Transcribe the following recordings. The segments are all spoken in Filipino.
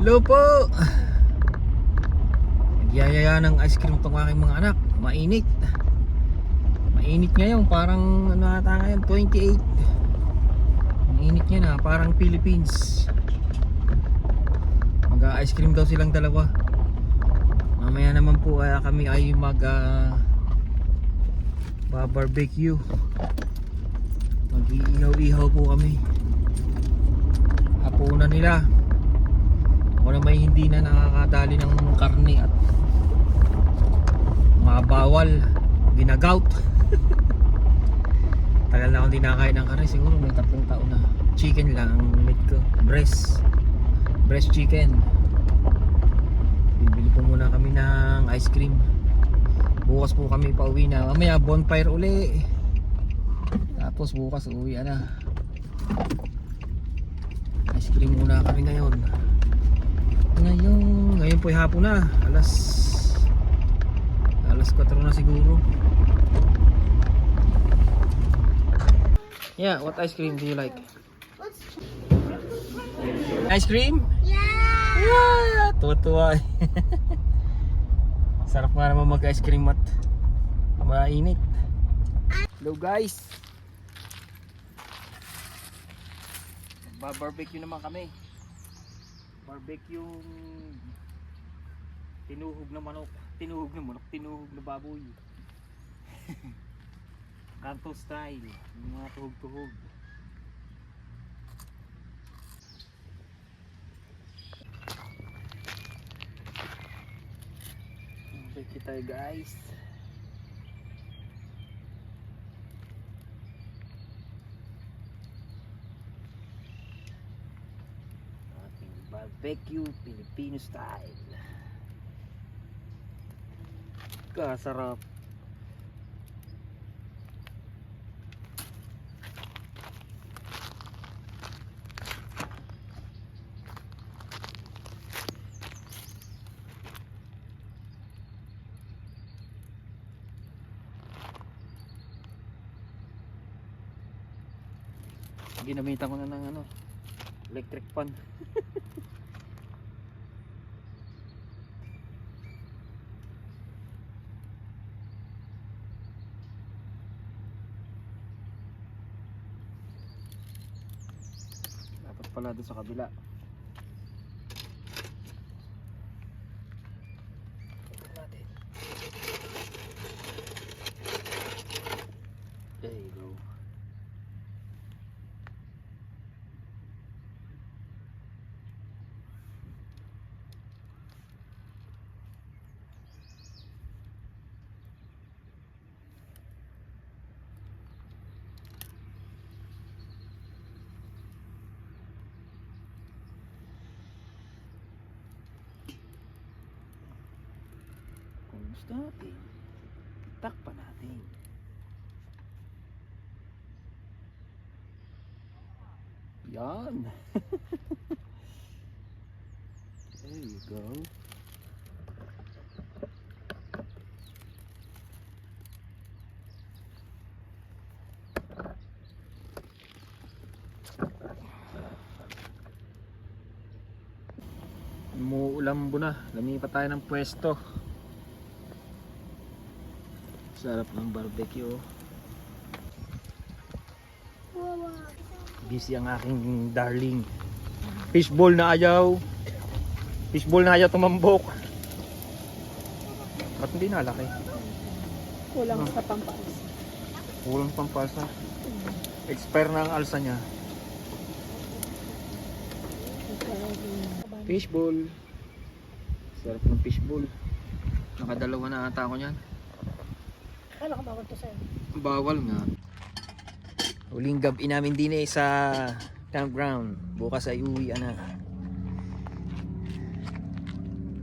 Hello po. Nagyayaya ng ice cream tong aking mga anak. Mainit. Mainit ngayon, parang ano ata ngayon, 28. Mainit niya na, parang Philippines. Mag-ice cream daw silang dalawa. Mamaya naman po kami ay barbecue. Mag-iihaw-ihaw po kami. Hapunan nila. Ako na may hindi na nakakadali ng karne at mga bawal, ginagout. Tagal na akong di nakain ng karne, siguro may 3 taon na. Chicken lang ang meat ko, breast chicken. Bibili po muna kami ng ice cream. Bukas po kami pauwi na. Mamaya bonfire uli. Tapos bukas uwi na. Ice cream muna kami ngayon. Ngayon po ay hapon na. Alas 4 na siguro. Yeah, what ice cream do you like? Ice cream? Yeah! Tuwa-tuwa. Sarap nga naman mag-ice cream at mainit. Hello guys. Barbecue naman kami. Barbecue tinuhog na baboy. Kanto style, mga tuhog-tuhog. Barbecue tayo guys. Barbecue Filipino style. Kasarap. Ginamitan ko na ng electric fan. Dapat pala doon sa kabila. Natin. There you go. Gusto natin, takpan natin. Yan. There you go. Umuulambo na, lumipat tayo ng pwesto. Sarap ng barbecue. Busy ang aking darling. Fishball na ayaw tumambok. Ba't hindi nalaki? Kulang sa pampalsa. Kulang pampalsa. Expire na ang alsa niya. Fishball. Sarap ng fishball. Nakadalawa na ata ako niyan. Kala ko bawal to sa'yo. Bawal nga. Huling gabi namin din sa campground. Bukas ay uwi na.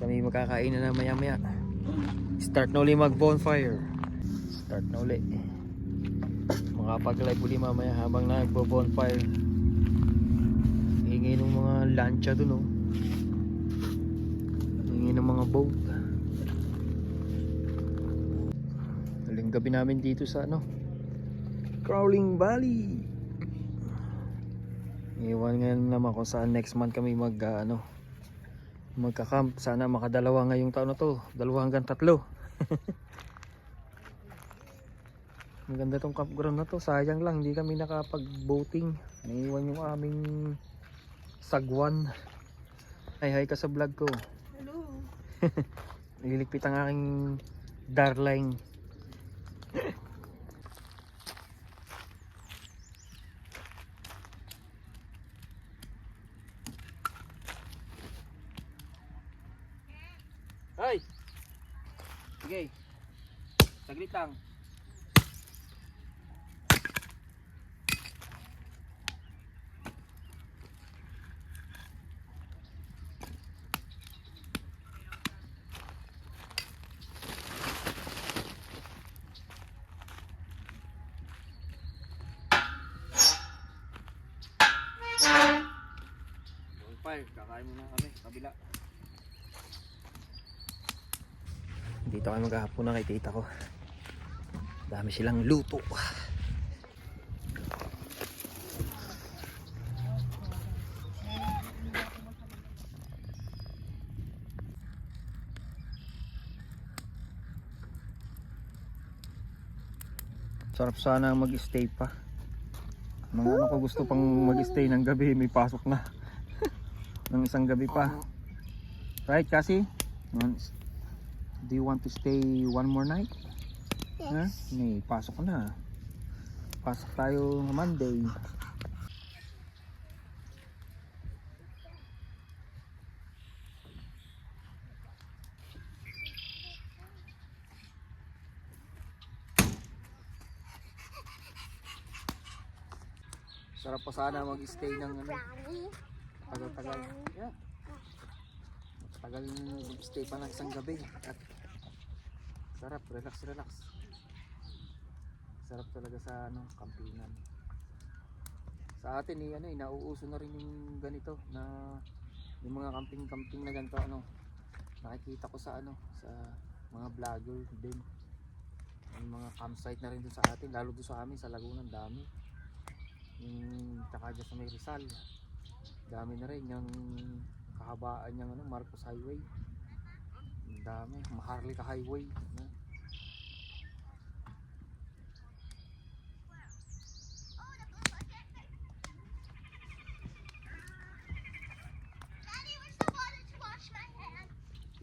Kami makakain na maya maya. Start na uli mag bonfire. Start na uli. Makapag-live uli mamaya habang nagbo bonfire. Hingin ng mga lancha dun oh. Hingin ng mga boat. Huling gabi namin dito sa Crawling Valley. Iwan ngayon naman kung saan next month kami magka-camp. Sana makadalawa ngayong taon na to, 2 hanggang 3. Maganda tong campground na to, sayang lang hindi kami nakapag-boating. Naiwan yung aming sagwan. Hi ka sa vlog ko. Hello. Nililigpit ang aking darling. Hoy! Sige. Saglit lang. Bonfire, kakain muna kami, kabila. Dito kami maghahapon na kay tita ko. Dami silang luto. Sarap sana mag-stay pa. Mga ano ko gusto pang mag-stay ng gabi, may pasok na. Ng isang gabi pa. Right, Cassie? Do you want to stay one more night? Yes. Huh? May pasok na. Pasok tayo Monday. Sarap pa sana mag-stay ng ano, tagal-tagal. Yeah. Tagal mag-stay pa ng isang gabi. At sarap, relax. Sarap talaga sa ano, kampinan. Sa atin nauuso na rin yung ganito na yung mga camping na ganito ano. Nakikita ko sa sa mga vlogger din. Yung mga campsite na rin dun sa atin, lalo dun sa amin sa Laguna, dami. Yung tsaka dyan sa may Rizal, dami na rin yung kahabaan yung Marcos Highway. Ang dami, Maharlika Highway.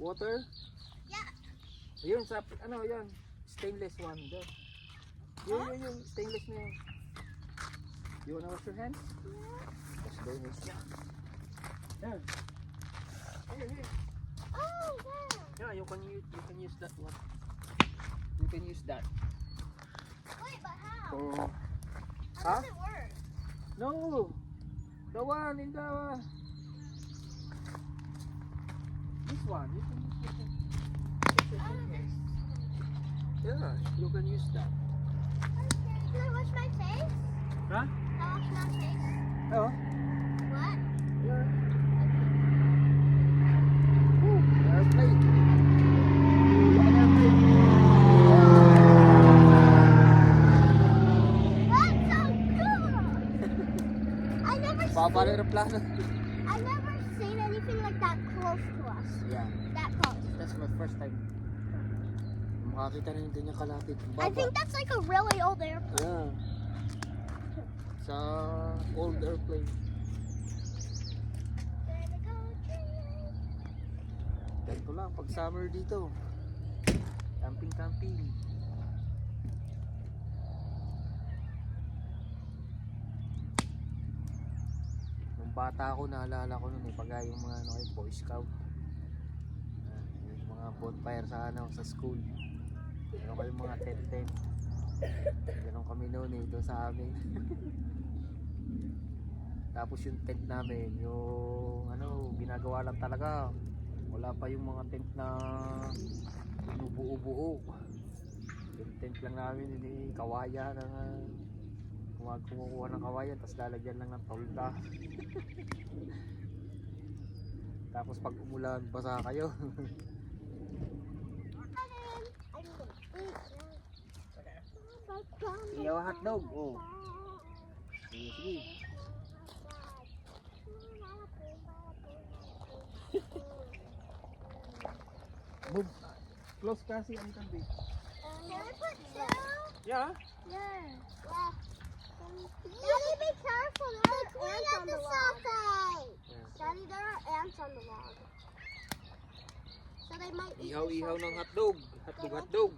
Water? Yeah. Ayun, sa yan, stainless one there. Yung stainless na yun. You wanna wash your hands? Yeah. Wash their hands. Yeah. There. Here. Oh, yeah. Yeah, you can use that one. You can use that. Wait, but how? For How does it work? no, the one in the this one. You can use this one. Yeah, you can use that. Okay. Can I wash my face? Huh? Can I wash my face? No. What? Yeah. Airplane. That's so cool! Papa aeroplano. I never seen anything like that close to us. Yeah, That close. that's my first time. Makakita rin ganyan kalapit. I think that's like a really old airplane. Yeah. Sa old airplane. Ganito lang pag summer dito. Camping. Nung bata ako, naalala ko nun pag yung mga Boy Scout. Yung mga bonfire sa sa school. Meron kayong mga tent. Ganon kami noon doon sa amin. Tapos yung tent namin, yung ginagawa lang talaga. Wala pa yung mga tent na binubuo-buo. Yung tent lang namin, kawayan kumukuha ng kawayan, tapos lalagyan lang ng tolda. Tapos pag umulan, basa kayo. Iyaw hotdog, oh. Sige. Move. Close kasi ang kanbi. Can I put two? Yeah. Yeah. Daddy, be careful. There are ants on the log. Daddy, there are ants on the log. So they might eat Ihaw-ihaw ng hotdog. Hotdog.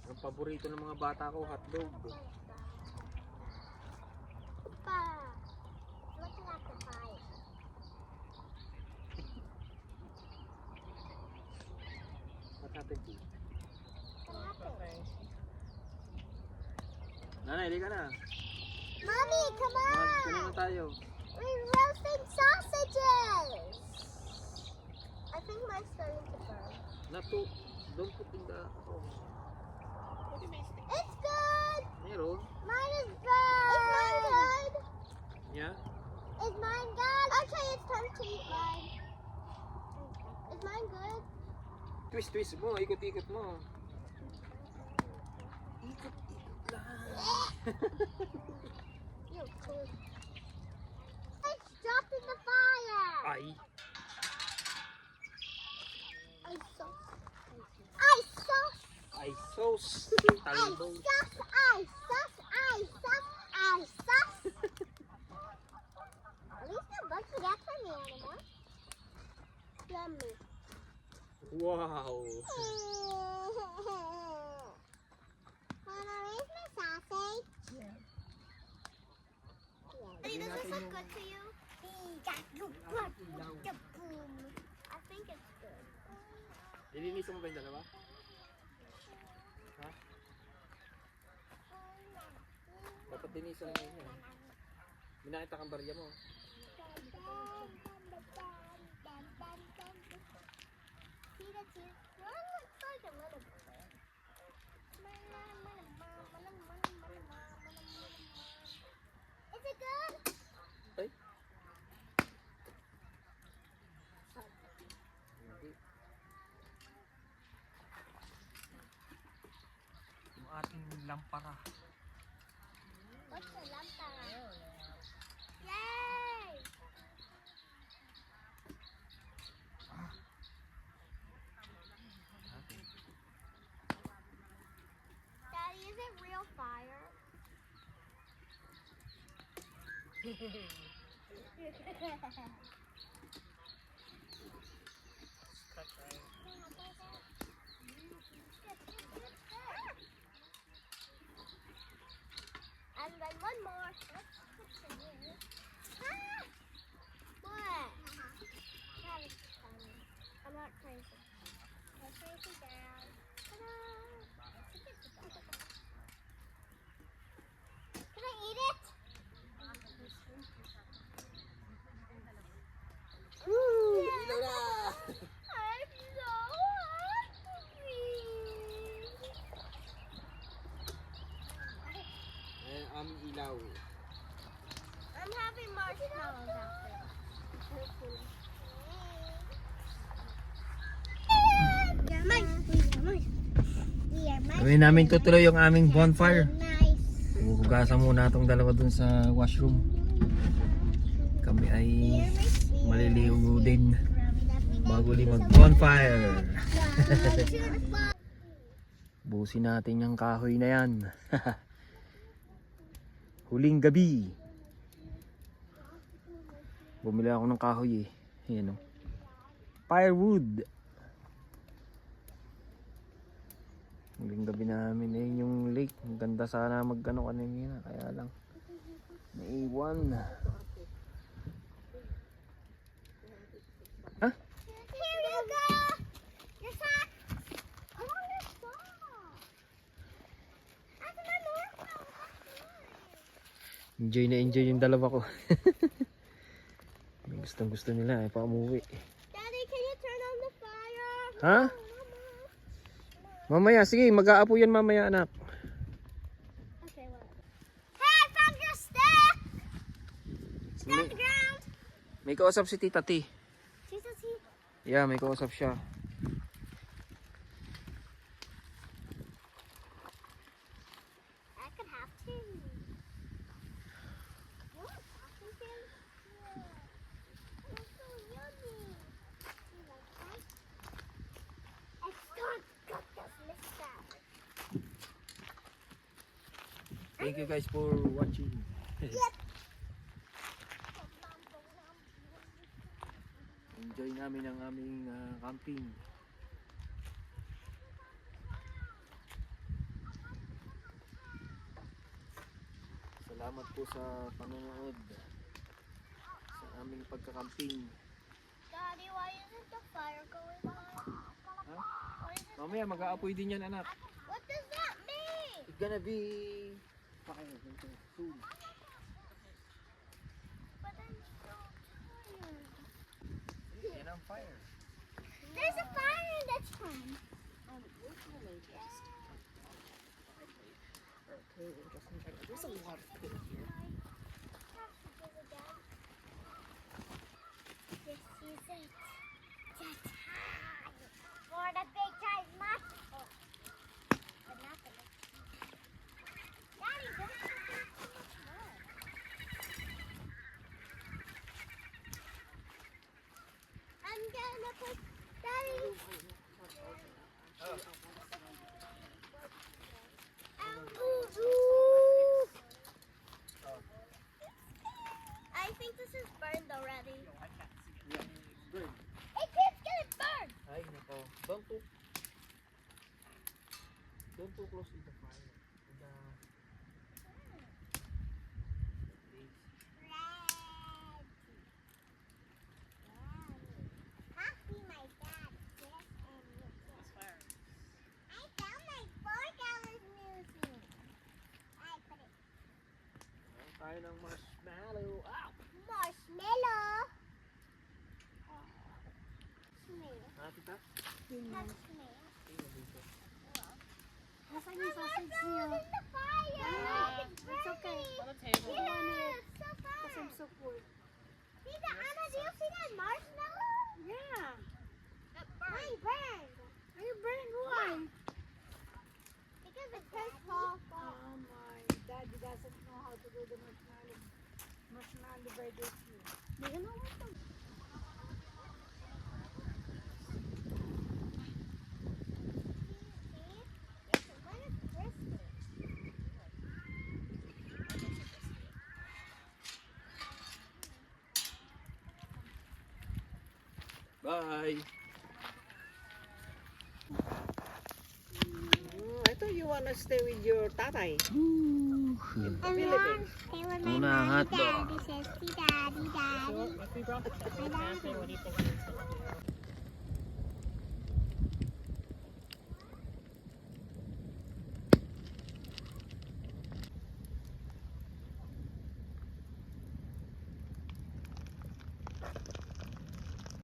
Ang paborito ng mga bata ko, hotdog. Pa, looking at the fire. What happened to you? What happened? Nanay, hindi ka na. Mommy, come Magkulo on. na tayo. We're roasting sausages. I think mine's starting to burn. Not to, don't put in the, It's good. meron. Mine is good. Is mine good? Yeah. Is mine good? Okay, it's time to eat mine. Is mine good? Twist mo, ikot-ikot mo. Ikot-ikot lang. You're cool. It's dropped in the fire. Ay. Ice sauce. Ice sauce. Ay, sauce. Ice Talbos. sauce. Ice sauce. Ice sauce. Ice sauce. At least the bugs would get from the animal. Yummy. Wow. Wanna raise my sausage? Yeah. Daddy, does this look good to you? I think it's good. Nilinisan mo ba yung dalawa? Ha? Dapat dinisan mo yun. Minakita kang barya mo. See the teeth? One looks like a little bit. Is it good? Ay. Hindi. Yung ating lampara. What's the lampara? Yay! Daddy, is it real fire? And then one more. Let's put some here. Ah! What? That is funny. I'm not crazy. I'm crazy down. Ta-da! Can I eat it? Woo! Ilaw na! I'm so hungry. Ayan, aming ilaw. I'm having marshmallows after. Gawin namin tutuloy yung aming bonfire. Nice. Hugasan muna itong dalawa dun sa washroom. Kami ay maliliw din bago mag bonfire. Busin natin yung kahoy na yan. Huling gabi. Bumili ako ng kahoy eh. Ayan o. Firewood. Huling gabi namin eh yung lake. Ang ganda sana mag-ano kanina. Kaya lang naiwan. Ha? Here you go. Your sock. I want your sock. That's my marshmallow. Enjoy na enjoy yung dalawa ko. Gustong gusto nila eh pa umuwi. Daddy, can you turn on the fire? Ha? Mamaya, sige, mag-aapo yan mamaya anak. Okay, what? Hey, I found your stick. It's May, on the ground. may kausap si Tita T. She says he. Yeah, may kausap siya. I could have two. You want talking to him? Yeah. That's so yummy. You like that? Thank you guys for watching. Enjoy namin ang aming camping. Salamat po sa panonood sa aming pagkakamping. Daddy, why isn't the fire going on? Ha? Why isn't Mamaya mag-aapoy din yan, anak. What does that mean? It's gonna be fire soon. But I'm so tired. Yan ang fire. There's a fire in the tent. There's a lot of food here. This is it. The time for the big size muscle. But not the big. Daddy, don't you think so much more? I'm gonna put Daddy. I think this is burned already. Yeah. Good. It keeps getting burned. Ay, nako. Don't too close to the fire. Happy my dad. Yes, and yes. I found my 4 gallon muesli. I put it. Tayo ng marshmallow. Ow! Marshmallow. Smell. Tita? Marshmallow. Nasaan My yung sausage marshmallow niyo? is in the fire. Yeah, It's it's okay. burning. On the table. Yes, so Kasi I'm fast. so full. Tita Anna, do you see that marshmallow? Yeah. Mine burned. Are you burned? Why? Because it turns purple. Oh my, Daddy doesn't know how to do the marshmallow burger here. Do you know what? Bye! I thought you wanna stay with your tatay in the Philippines. Hey, when Tuna my hotdog. daddy says, daddy, daddy. If we brought the family, what do you think?